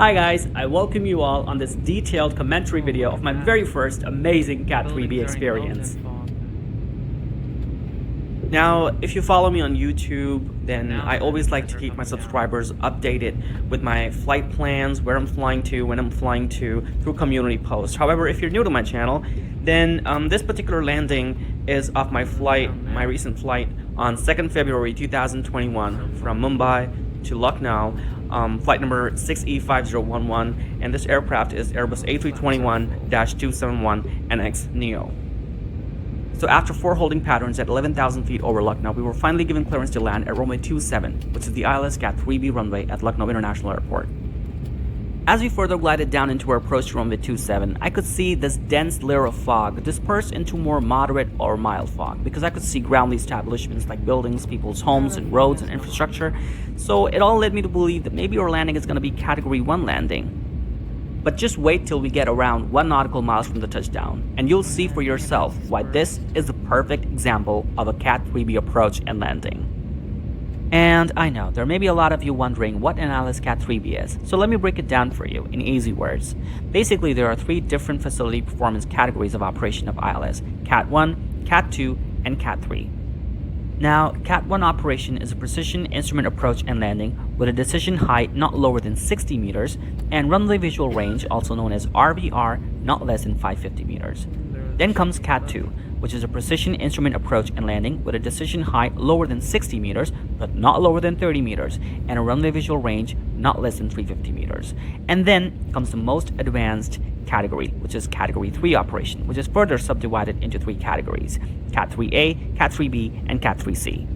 Hi guys, I welcome you all on this detailed commentary video of my very first amazing Cat 3B experience. Now, if you follow me on YouTube, then I always like to keep my subscribers updated with my flight plans, where I'm flying to, when I'm flying to, through community posts. However, if you're new to my channel, then this particular landing is of my flight, my recent flight on 2nd February 2021 from Mumbai to Lucknow, flight number 6E5011, and this aircraft is Airbus A321-271NX Neo. So after 4 holding patterns at 11,000 feet over Lucknow, we were finally given clearance to land at runway 27, which is the ILS Cat 3B runway at Lucknow International Airport. As we further glided down into our approach to runway 27, I could see this dense layer of fog disperse into more moderate or mild fog, because I could see ground establishments like buildings, people's homes, and roads and infrastructure. So it all led me to believe that maybe our landing is going to be Category 1 landing. But just wait till we get around 1 nautical miles from the touchdown, and you'll see for yourself why this is the perfect example of a Cat 3B approach and landing. And I know, there may be a lot of you wondering what an ILS Cat 3B is, so let me break it down for you in easy words. Basically, there are 3 different facility performance categories of operation of ILS: Cat 1, Cat 2, and Cat 3. Now, Cat 1 operation is a precision instrument approach and landing with a decision height not lower than 60 meters and runway visual range, also known as RVR, not less than 550 meters. Then comes Cat 2, which is a precision instrument approach and landing with a decision height lower than 60 meters but not lower than 30 meters and a runway visual range not less than 350 meters. And then comes the most advanced category, which is Category 3 operation, which is further subdivided into 3 categories: Cat 3A, Cat 3B, and Cat 3C.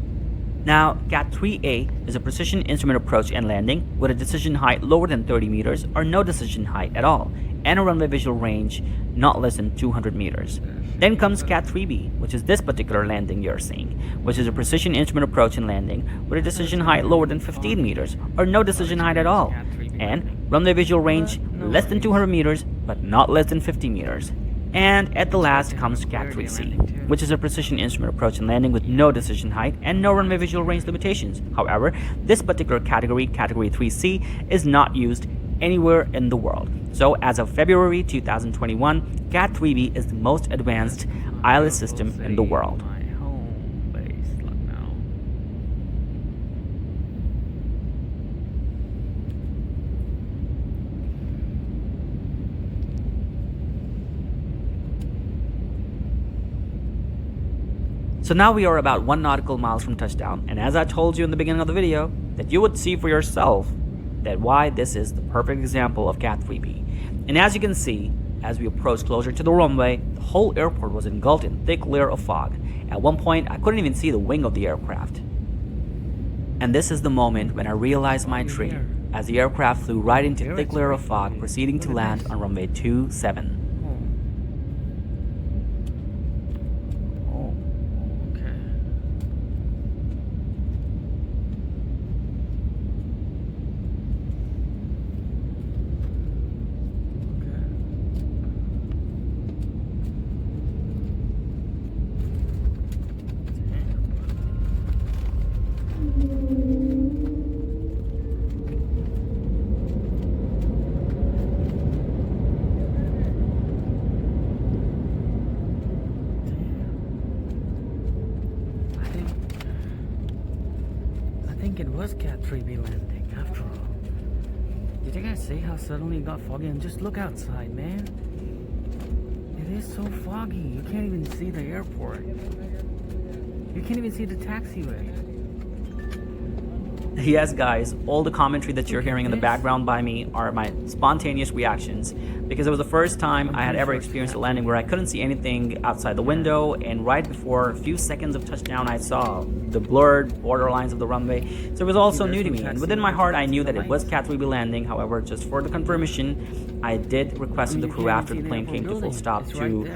Now, Cat 3A is a precision instrument approach and landing with a decision height lower than 30 meters or no decision height at all, and a runway visual range not less than 200 meters. Then comes Cat 3B, which is this particular landing you're seeing, which is a precision instrument approach and landing with a decision height lower than 15 meters or no decision height at all, and runway visual range less than 200 meters but not less than 50 meters. And at the last comes Cat 3C, which is a precision instrument approach and landing with no decision height and no runway visual range limitations. However, this particular category, Category 3C, is not used anywhere in the world. So as of February 2021, Cat 3B is the most advanced ILS system in the world. So now we are about 1 nautical miles from touchdown, and as I told you in the beginning of the video, that you would see for yourself that why this is the perfect example of Cat 3B. And as you can see, as we approached closer to the runway, the whole airport was engulfed in a thick layer of fog. At one point, I couldn't even see the wing of the aircraft. And this is the moment when I realized my dream, as the aircraft flew right into a thick layer of fog, proceeding to land on runway 27. I think it was Cat 3B landing, after all. Did you guys see how suddenly it got foggy? And just look outside, man. It is so foggy. You can't even see the airport. You can't even see the taxiway. Yes guys, all the commentary that you're hearing in the background by me are my spontaneous reactions, because it was the first time I had ever experienced a landing where I couldn't see anything outside the window, and right before a few seconds of touchdown I saw the blurred border lines of the runway. So it was also new to me, and within my heart I knew that it was Cat 3B landing. However, just for the confirmation, I did request of the crew after the plane came to full stop to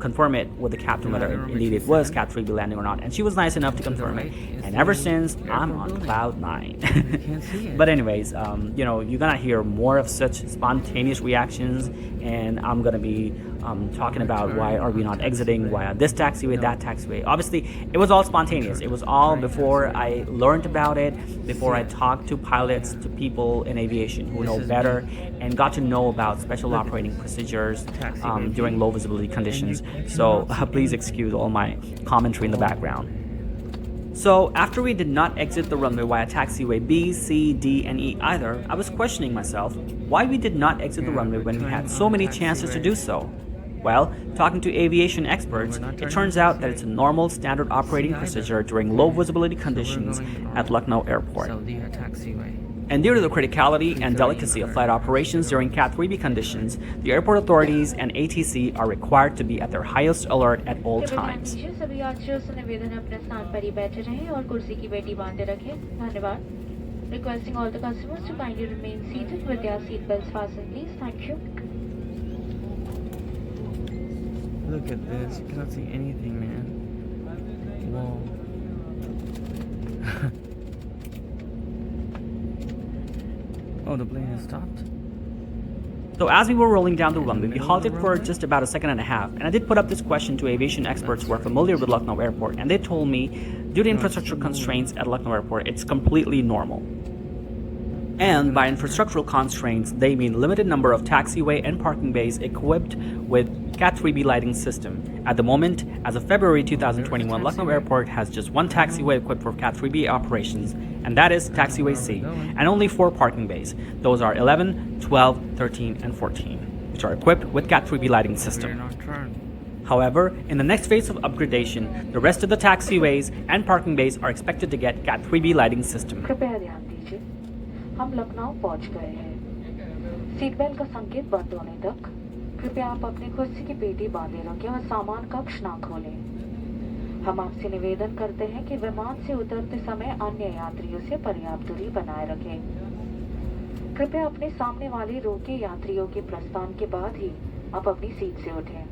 confirm it with the captain whether indeed it was Cat 3B landing or not, and she was nice enough to confirm it, and ever since I'm on cloud 9. But anyways, you know, you're gonna hear more of such spontaneous reactions videos, and I'm gonna be talking about why are we not exiting via this taxiway, that taxiway. Obviously, it was all spontaneous. It was all before I learned about it, before I talked to pilots, to people in aviation who know better, and got to know about special operating procedures during low visibility conditions. So please excuse all my commentary in the background. So after we did not exit the runway via taxiway B, C, D, and E either, I was questioning myself why we did not exit the runway when we had so many chances to do so. Well, talking to aviation experts, it turns out that it's a normal standard operating procedure during low visibility conditions at Lucknow Airport. Saudi taxiway. And due to the criticality and delicacy of flight operations during Cat 3B conditions, the airport authorities and ATC are required to be at their highest alert at all times. सभी यात्रियों से निवेदन है अपने स्थान पर ही बैठे रहें और कुर्सी की पेटी बांधे रखें। धन्यवाद। Requesting all the customers to kindly remain seated with their seat belts fastened, please. Thank you. Look at this. You cannot see anything, man. Whoa. Oh, the plane has stopped. So as we were rolling down the runway, we halted for just about a second and a half, and I did put up this question to aviation experts who are familiar with Lucknow Airport, and they told me, due to infrastructure constraints at Lucknow Airport, it's completely normal. And by infrastructural constraints, they mean limited number of taxiway and parking bays equipped with Cat 3B lighting system. At the moment, as of February 2021, Lucknow Airport has just one taxiway equipped for Cat 3B operations, and that is Taxiway C, and only 4 parking bays. Those are 11, 12, 13, and 14, which are equipped with Cat 3B lighting system. However, in the next phase of upgradation, the rest of the taxiways and parking bays are expected to get Cat 3B lighting system. कृपया ध्यान दीजिए, हम लखनऊ पहुंच गए हैं। Seat belt का संकेत बंद होने तक कृपया आप अपनी कुर्सी की पेटी बांधे रखें और सामान कक्ष ना खोलें। हम आपसे निवेदन करते हैं कि विमान से उतरते समय अन्य यात्रियों से पर्याप्त दूरी बनाए रखें। कृपया अपने सामने वाली रो के यात्रियों के प्रस्थान के बाद ही आप अपनी सीट से उठें।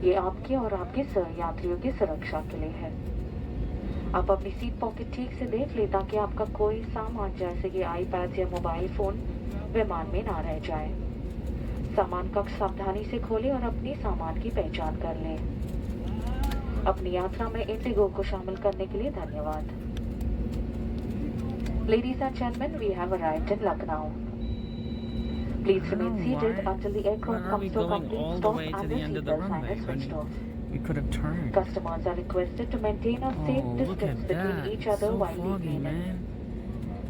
ये आपके और आपके यात्रियों की सुरक्षा के लिए है। आप अपनी सीट पॉकेट ठीक से देख लें ताकि आपका कोई सामान जैसे कि आईपैड या मोबाइल फोन विमान में ना रह जाए। सामान कक्ष सावधानी से खोलें और अपने सामान की पहचान कर लें। अपनी यात्रा में इंडिगो को शामिल करने के लिए धन्यवाद। Ladies and gentlemen, we have arrived in Lucknow. Please remain seated until the aircraft comes to a complete stop and the seatbelt sign is switched off. We could have turned. Customers are requested to maintain a safe Look distance at between that. each other So while foggy, leaving. man.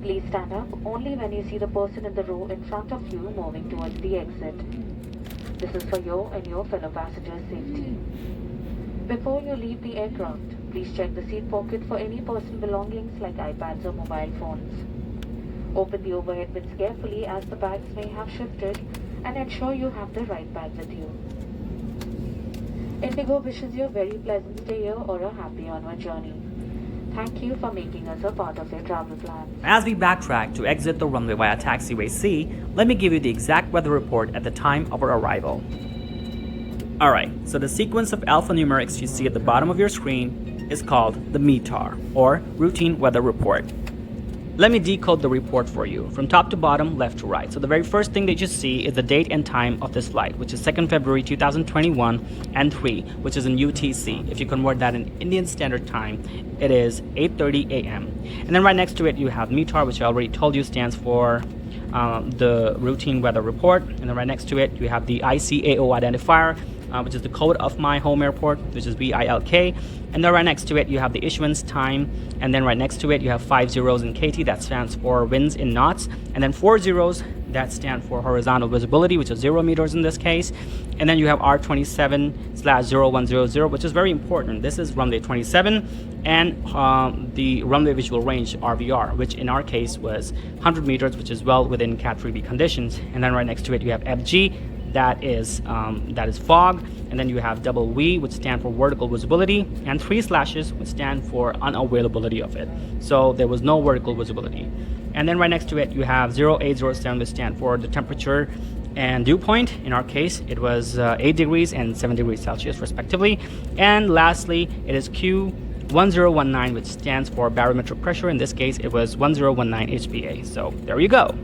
Please stand up only when you see the person in the row in front of you moving towards the exit. This is for your and your fellow passengers' safety. Before you leave the aircraft, please check the seat pocket for any personal belongings like iPads or mobile phones. Open the overhead bins carefully as the bags may have shifted and ensure you have the right bag with you. Indigo wishes you a very pleasant stay here or a happy onward journey. Thank you for making us a part of your travel plans. As we backtrack to exit the runway via taxiway C, let me give you the exact weather report at the time of our arrival. Alright, so the sequence of alphanumerics you see at the bottom of your screen is called the METAR, or Routine Weather Report. Let me decode the report for you, from top to bottom, left to right. So the very first thing that you see is the date and time of this flight, which is 2nd February 2021, and 3, which is in UTC. If you convert that in Indian Standard Time, it is 8:30 a.m. And then right next to it, you have METAR, which I already told you stands for the Routine Weather Report. And then right next to it, you have the ICAO identifier, which is the code of my home airport, which is VILK. And then right next to it, you have the issuance time. And then right next to it, you have 5 zeros in KT, that stands for winds in knots. And then 4 zeros, that stand for horizontal visibility, which is 0 meters in this case. And then you have R27/0100, which is very important. This is runway 27 and the runway visual range, RVR, which in our case was 100 meters, which is well within Cat 3B conditions. And then right next to it, you have FG, that is fog, and then you have double V, which stand for vertical visibility, and 3 slashes, which stand for unavailability of it. So there was no vertical visibility. And then right next to it, you have 0807, which stand for the temperature and dew point. In our case, it was 8 degrees and 7 degrees Celsius, respectively. And lastly, it is Q1019, which stands for barometric pressure. In this case, it was 1019 HPA. So there you go.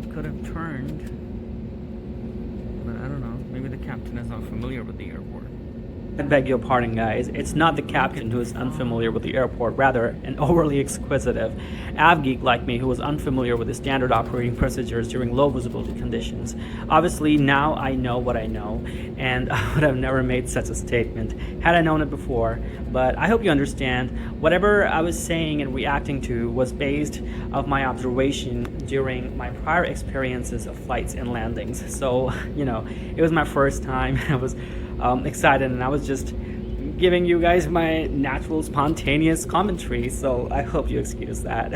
we could have turned. But I don't know. Maybe the captain is not familiar with the airport. I beg your pardon, guys. It's not the captain who is unfamiliar with the airport, rather, an overly exquisitive avgeek like me who was unfamiliar with the standard operating procedures during low visibility conditions. Obviously, now I know what I know, and I would have never made such a statement had I known it before. But I hope you understand, whatever I was saying and reacting to was based of my observation during my prior experiences of flights and landings. So, it was my first time. I was excited, and I was just giving you guys my natural, spontaneous commentary, so I hope you excuse that.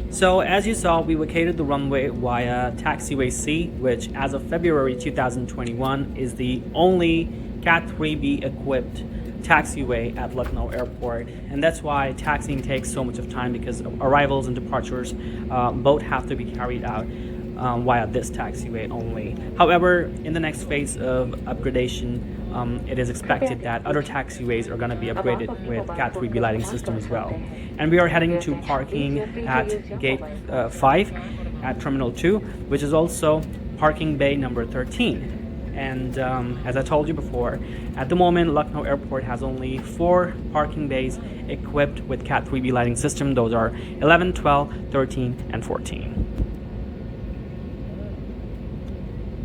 So, as you saw, we vacated the runway via Taxiway C, which as of February 2021 is the only Cat 3B equipped taxiway at Lucknow Airport, and that's why taxiing takes so much of time, because arrivals and departures both have to be carried out via this taxiway only. However, in the next phase of upgradation, it is expected that other taxiways are going to be upgraded with Cat 3B lighting system as well. And we are heading to parking at gate 5 at Terminal 2, which is also parking bay number 13. And as I told you before, at the moment, Lucknow Airport has only 4 parking bays equipped with Cat 3B lighting system. Those are 11, 12, 13, and 14.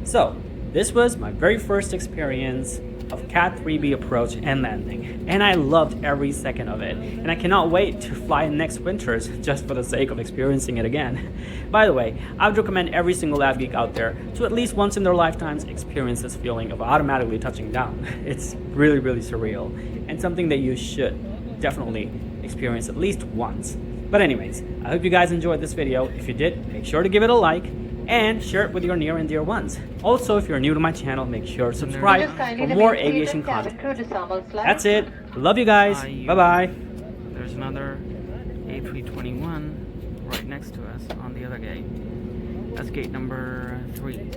So, this was my very first experience of Cat 3B approach and landing, and I loved every second of it, and I cannot wait to fly next winters just for the sake of experiencing it again. By the way, I would recommend every single avgeek out there to at least once in their lifetimes experience this feeling of automatically touching down. It's really, really surreal, and something that you should definitely experience at least once. But anyways, I hope you guys enjoyed this video. If you did, make sure to give it a like and share it with your near and dear ones. Also, if you're new to my channel, make sure to subscribe for more aviation content. That's it. Love you guys. Bye-bye. There's another A321 right next to us on the other gate. That's gate number 3.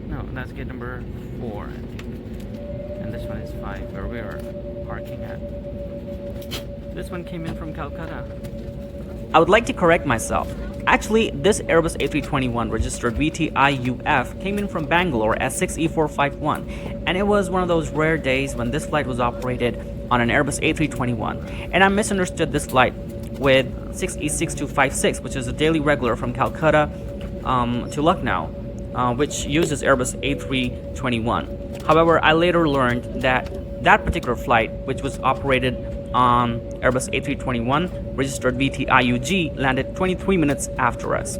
No, that's gate number 4. And this one is 5, where we are parking at. This one came in from Calcutta. I would like to correct myself. Actually, this Airbus A321 registered VTIUF came in from Bangalore as 6E451, and it was one of those rare days when this flight was operated on an Airbus A321, and I misunderstood this flight with 6E6256, which is a daily regular from Calcutta to Lucknow, which uses Airbus A321. However, I later learned that that particular flight, which was operated on Airbus A321, registered VTIUG, landed 23 minutes after us.